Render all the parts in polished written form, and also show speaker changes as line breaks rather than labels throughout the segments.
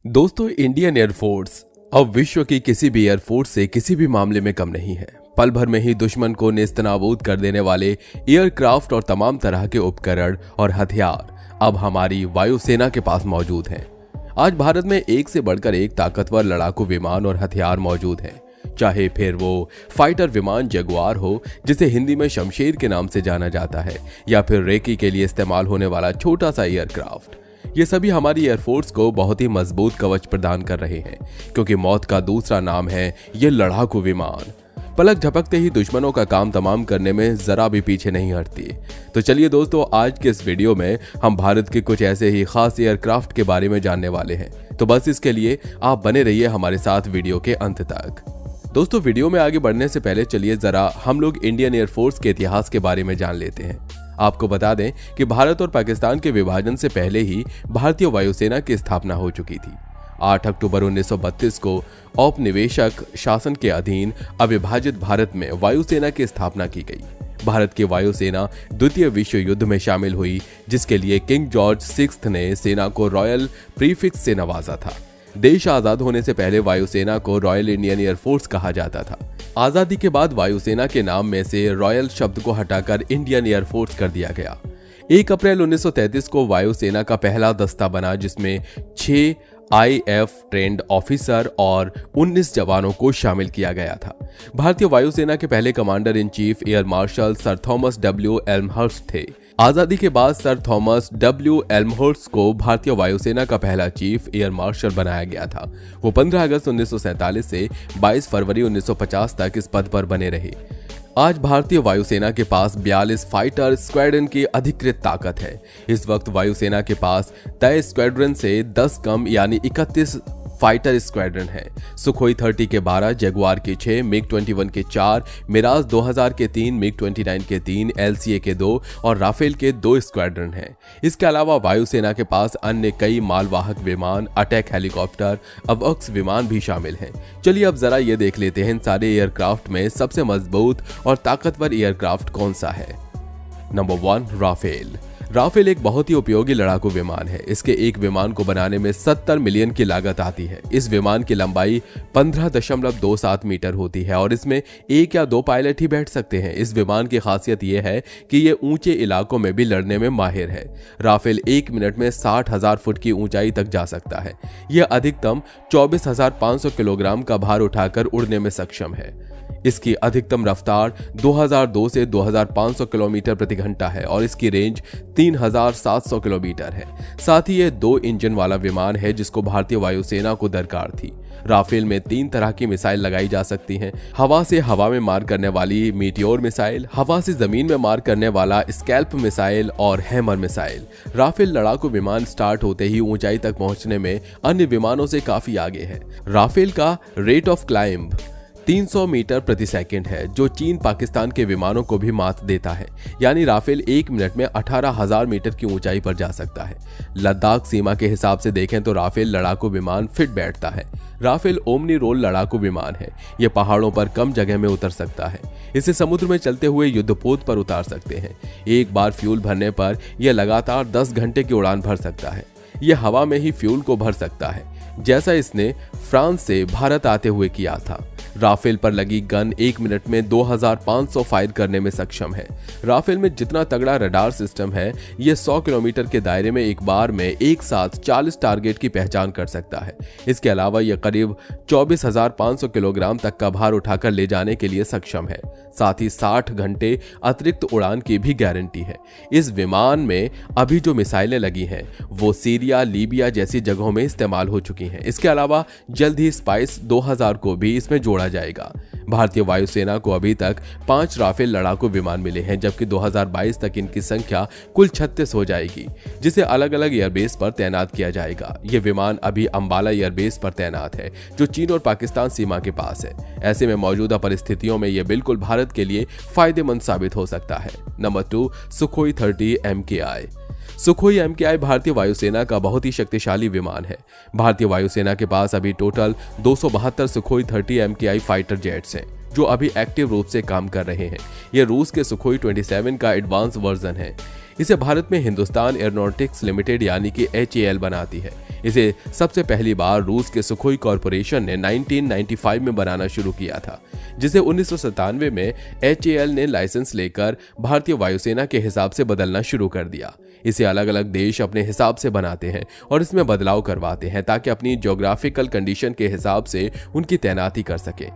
दोस्तों, Indian air force अब विश्व की किसी भी एयरफोर्स से किसी भी मामले में कम नहीं है। पल भर में ही दुश्मन को नेस्तनाबूद कर देने वाले एयरक्राफ्ट और तमाम तरह के उपकरण और हथियार अब हमारी वायुसेना के पास मौजूद हैं। आज भारत में एक से बढ़कर एक ताकतवर लड़ाकू विमान और हथियार मौजूद हैं, चाहे फिर वो फाइटर विमान जगुआर हो, जिसे हिंदी में शमशेर के नाम से जाना जाता है, या फिर रेकी के लिए इस्तेमाल होने वाला छोटा सा एयरक्राफ्ट। ये सभी हमारी एयरफोर्स को बहुत ही मजबूत कवच प्रदान कर रहे हैं, क्योंकि मौत का दूसरा नाम है ये लड़ाकू विमान। पलक झपकते ही दुश्मनों का काम तमाम करने में जरा भी पीछे नहीं हटती। तो चलिए दोस्तों, आज के इस वीडियो में हम भारत के कुछ ऐसे ही खास एयरक्राफ्ट के बारे में जानने वाले हैं। तो बस इसके लिए आप बने रहिए हमारे साथ वीडियो के अंत तक। दोस्तों, वीडियो में आगे बढ़ने से पहले चलिए जरा हम लोग इंडियन एयरफोर्स के इतिहास के बारे में जान लेते हैं। आपको बता दें कि भारत और पाकिस्तान के विभाजन से पहले ही भारतीय वायुसेना की स्थापना हो चुकी थी। 8 अक्टूबर 1932 को औपनिवेशक शासन के अधीन अविभाजित भारत में वायुसेना की स्थापना की गई। भारत की वायुसेना द्वितीय विश्व युद्ध में शामिल हुई, जिसके लिए किंग जॉर्ज 6 ने सेना को रॉयल प्रीफिक्स से नवाजा था। देश आजाद होने से पहले वायुसेना को रॉयल इंडियन एयरफोर्स कहा जाता था। आजादी के बाद वायुसेना के नाम में से रॉयल शब्द को हटाकर इंडियन एयरफोर्स कर दिया गया। 1 अप्रैल 1933 को वायुसेना का पहला दस्ता बना, जिसमें 6 IF ट्रेंड ऑफिसर और 19 जवानों को शामिल किया गया था। भारतीय वायुसेना के पहले commander in chief air marshal sir Thomas W Elmhirst थे। आजादी के बाद सर थॉमस W एल्महर्स्ट को भारतीय वायुसेना का पहला चीफ एयर मार्शल बनाया गया था। वो 15 अगस्त 1947 से 22 फरवरी 1950 तक इस पद पर बने रहे। आज भारतीय वायुसेना के पास 42 फाइटर स्क्वाड्रन की अधिकृत ताकत है। इस वक्त वायुसेना के पास तय स्क्वाड्रन से 10 कम यानी 31 फाइटर स्क्वाड्रन है। सुखोई 30 के 12, जगुआर के 6, मिग 21 के 4, मिराज 2000 के 3, मिग 29 के 3, LCA के 2 और राफेल के 2 स्क्वाड्रन हैं। इसके अलावा वायुसेना के पास अन्य कई मालवाहक विमान, अटैक हेलीकॉप्टर, अवॉक्स विमान भी शामिल हैं। चलिए अब जरा ये देख लेते हैं इन सारे एयरक्राफ्ट में सबसे मजबूत और ताकतवर एयरक्राफ्ट कौन सा है। Number 1, Rafale. राफेल एक बहुत ही उपयोगी लड़ाकू विमान है। इसके एक विमान को बनाने में 70 मिलियन की लागत आती है। इस विमान की लंबाई 15.27 मीटर होती है और इसमें 1 या 2 पायलट ही बैठ सकते हैं। इस विमान की खासियत यह है कि यह ऊंचे इलाकों में भी लड़ने में माहिर है। राफेल 1 मिनट में 60,000 फुट की ऊंचाई तक जा सकता है। यह अधिकतम 24,500 किलोग्राम का भार उठाकर उड़ने में सक्षम है। इसकी अधिकतम रफ्तार 2002 से 2500 किलोमीटर प्रति घंटा है और इसकी रेंज 3700 किलोमीटर है। साथ ही यह 2 इंजन वाला विमान है, जिसको भारतीय वायुसेना को दरकार थी। राफेल में 3 तरह की मिसाइल लगाई जा सकती हैं। हवा से हवा में मार करने वाली मीटियोर मिसाइल, हवा से जमीन में मार करने वाला स्कैल्प मिसाइल और हैमर मिसाइल। राफेल लड़ाकू विमान स्टार्ट होते ही ऊंचाई तक पहुंचने में अन्य विमानों से काफी आगे है। राफेल का रेट ऑफ क्लाइंब 300 मीटर प्रति सेकंड है, जो चीन पाकिस्तान के विमानों को भी मात देता है। यानी राफेल 1 मिनट में 18,000 मीटर की ऊंचाई पर जा सकता है। लद्दाख सीमा के हिसाब से देखें तो राफेल लड़ाकू विमान फिट बैठता है। राफेल ओमनी रोल लड़ाकू विमान है। यह पहाड़ों पर कम जगह में उतर सकता है। इसे समुद्र में चलते हुए युद्धपोत पर उतार सकते हैं। एक बार फ्यूल भरने पर यह लगातार 10 घंटे की उड़ान भर सकता है। यह हवा में ही फ्यूल को भर सकता है, जैसा इसने फ्रांस से भारत आते हुए किया था। राफेल पर लगी गन 1 मिनट में 2500 फायर करने में सक्षम है। राफेल में जितना तगड़ा रडार सिस्टम है, यह 100 किलोमीटर के दायरे में एक बार में एक साथ 40 टारगेट की पहचान कर सकता है। इसके अलावा यह करीब 24,500 किलोग्राम तक का भार उठाकर ले जाने के लिए सक्षम है। साथ ही 60 घंटे अतिरिक्त उड़ान की भी गारंटी है। इस विमान में अभी जो मिसाइलें लगी हैं, वो सीरिया, लीबिया जैसी जगहों में इस्तेमाल हो चुकी हैं। इसके अलावा जल्द ही स्पाइस 2000 को भी इसमें जोड़ा जाएगा। भारतीय वायुसेना को अभी तक 5 राफेल लड़ाकू विमान मिले हैं, जबकि 2022 तक इनकी संख्या कुल 36 हो जाएगी, जिसे अलग अलग एयरबेस पर तैनात किया जाएगा। ये विमान अभी अंबाला एयरबेस पर तैनात है, जो चीन और पाकिस्तान सीमा के पास है। ऐसे में मौजूदा परिस्थितियों में यह बिल्कुल भारत के लिए फायदेमंद साबित हो सकता है। Number 2, Sukhoi 30 MKI। Sukhoi MKI भारतीय वायुसेना का बहुत ही शक्तिशाली विमान है। भारतीय वायुसेना के पास अभी total 272 Sukhoi 30 MKI fighter jets हैं, जो अभी एक्टिव रूप से काम कर रहे हैं। यह रूस के सुखोई 27 का एडवांस वर्जन है। इसे भारत में हिंदुस्तान एरोनॉटिक्स लिमिटेड यानी कि HAL बनाती है। इसे सबसे पहली बार रूस के सुखोई कॉरपोरेशन ने 1995 में बनाना शुरू किया था, जिसे 1997 में HAL ने लाइसेंस लेकर भारतीय वायुसेना के हिसाब से बदलना शुरू कर दिया। इसे अलग अलग देश अपने हिसाब से बनाते हैं और इसमें बदलाव करवाते हैं ताकि अपनी ज्योग्राफिकल कंडीशन के हिसाब से उनकी तैनाती कर सके।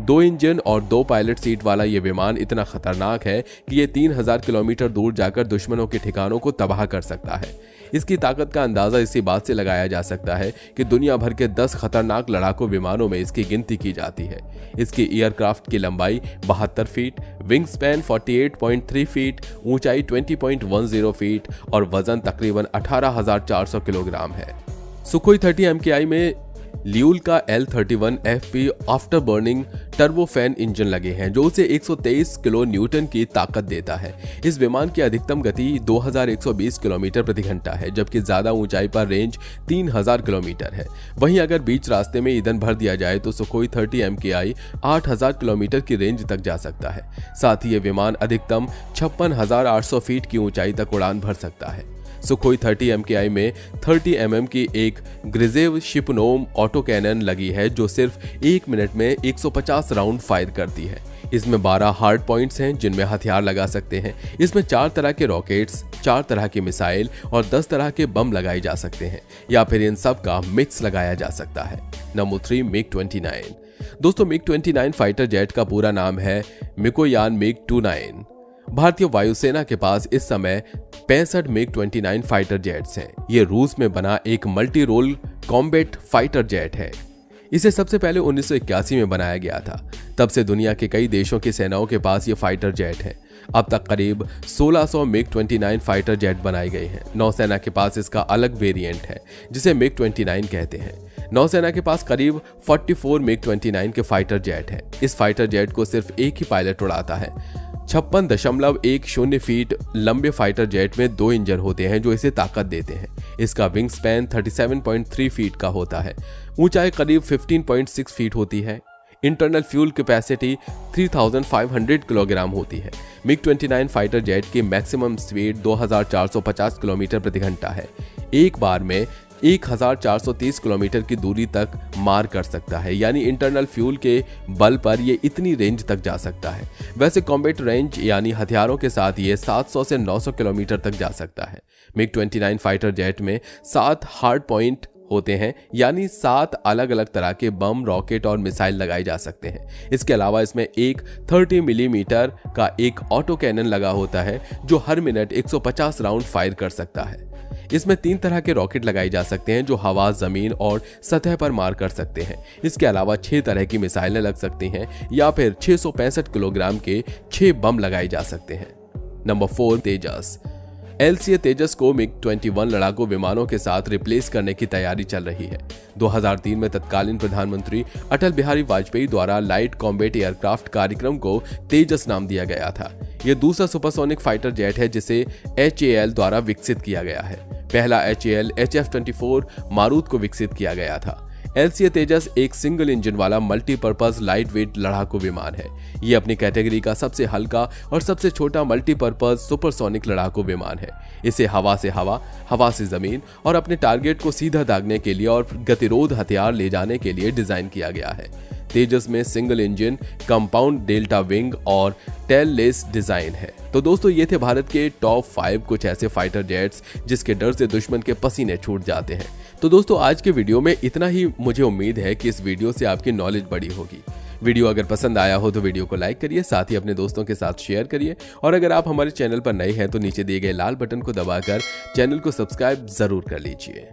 2 इंजन और 2 पायलट सीट वाला ये विमान इतना खतरनाक है कि ये 3000 किलोमीटर दूर जाकर दुश्मनों के ठिकानों को तबाह कर सकता है। इसकी ताकत का अंदाजा इसी बात से लगाया जा सकता है कि दुनिया भर के 10 खतरनाक लड़ाकू विमानों में इसकी गिनती की जाती है। इसकी एयरक्राफ्ट की लंबाई 72 फीट, विंग स्पैन 48.3 फीट, ऊंचाई 20.10 फीट और वजन तकरीबन 18,400 किलोग्राम है। सुखोई 30 MKI में ल्यूल का L31FP after burning turbofan engine लगे हैं जो उसे 123 किलो न्यूटन की ताकत देता है। इस विमान की अधिकतम गति 2120 किलोमीटर प्रति घंटा है, जबकि ज्यादा ऊंचाई पर रेंज 3000 किलोमीटर है। वहीं अगर बीच रास्ते में ईंधन भर दिया जाए तो सुखोई 30 MKI 8000 किलोमीटर की रेंज तक जा सकता है। साथ ही ये विमान अधिकतम 56,800 फीट की ऊंचाई तक उड़ान भर सकता है। सुखोई 30 MKI में 30 mm की एक ग्रिजेव शिपनोम ऑटो कैनन लगी है जो सिर्फ 1 मिनट में 150 राउंड फायर करती है। इसमें 12 हार्ड पॉइंट्स हैं जिनमें हथियार लगा सकते हैं। इसमें 4 तरह के रॉकेट्स, 4 तरह के मिसाइल और 10 तरह के बम लगाए जा सकते हैं या फिर इन सब का मिक्स लगाया जा सकता है। Number 3 MiG-29। दोस्तों, MiG-29 फाइटर जेट का पूरा नाम है मिकोयान MiG-29। भारतीय वायुसेना के पास इस समय 65 MiG-29 फाइटर जेट्स हैं। ये रूस में बना एक multi role combat fighter jet है। इसे सबसे पहले 1981 में बनाया गया था। तब से दुनिया के कई देशों की सेनाओं के पास ये फाइटर जेट है। अब तक करीब 1600 MiG-29 फाइटर जेट बनाए गए हैं। नौसेना के पास इसका अलग वेरिएंट है जिसे MiG-29 कहते हैं। नौसेना के पास करीब 44 MiG-29 के फाइटर जेट हैं। इस फाइटर जेट को सिर्फ एक ही पायलट उड़ाता है। 56.10 फीट लंबे फाइटर जेट में 2 इंजन होते हैं जो इसे ताकत देते हैं। इसका विंग स्पैन 37.3 फीट का होता है। ऊंचाई करीब 15.6 फीट होती है। इंटरनल फ्यूल कैपेसिटी 3500 किलोग्राम होती है। MiG-29 फाइटर जेट की मैक्सिमम स्पीड 2450 किलोमीटर प्रति घंटा है। एक बार में 1430 किलोमीटर की दूरी तक मार कर सकता है, यानी इंटरनल फ्यूल के बल पर ये इतनी रेंज तक जा सकता है। वैसे कॉम्बैट रेंज यानी हथियारों के साथ ये 700 से 900 किलोमीटर तक जा सकता है। MiG-29 फाइटर जेट में 7 हार्ड पॉइंट होते हैं, यानी 7 अलग अलग तरह के बम, रॉकेट और मिसाइल लगाए जा सकते हैं। इसके अलावा इसमें एक 30 मिलीमीटर का एक ऑटो कैनन लगा होता है जो हर मिनट 150 राउंड फायर कर सकता है। इसमें 3 तरह के रॉकेट लगाए जा सकते हैं जो हवा, जमीन और सतह पर मार कर सकते हैं। इसके अलावा 6 तरह की मिसाइलें लग सकती हैं या फिर 665 किलोग्राम के 6 बम लगाए जा सकते हैं। नंबर 4 तेजस। LCA तेजस को MiG-21 लड़ाकू विमानों के साथ रिप्लेस करने की तैयारी चल रही है। 2003 में तत्कालीन प्रधानमंत्री अटल बिहारी वाजपेयी द्वारा लाइट कॉम्बैट एयरक्राफ्ट कार्यक्रम को तेजस नाम दिया गया था। यह दूसरा सुपरसोनिक फाइटर जेट है जिसे HAL द्वारा विकसित किया गया है। पहला HAL HF-24 मारुत को विकसित किया गया था। LCA तेजस एक सिंगल इंजन वाला मल्टीपर्पज लाइट वेट लड़ाकू विमान है। ये अपनी कैटेगरी का सबसे हल्का और सबसे छोटा मल्टीपर्पज सुपरसोनिक लड़ाकू विमान है। इसे हवा से हवा, हवा से जमीन और अपने टारगेट को सीधा दागने के लिए और गतिरोध हथियार ले जाने के लिए डिजाइन किया गया है। तेजस में single engine, compound delta wing और टेल लेस डिजाइन है। तो दोस्तों, ये थे भारत के टॉप 5 कुछ ऐसे फाइटर जेट्स जिसके डर से दुश्मन के पसीने छूट जाते हैं। तो दोस्तों, आज के वीडियो में इतना ही। मुझे उम्मीद है कि इस वीडियो से आपकी नॉलेज बढ़ी होगी। वीडियो अगर पसंद आया हो तो वीडियो को लाइक करिए, साथ ही अपने दोस्तों के साथ शेयर करिए और अगर आप हमारे चैनल पर नए हैं तो नीचे दिए गए लाल बटन को दबाकर चैनल को सब्सक्राइब जरूर कर लीजिए।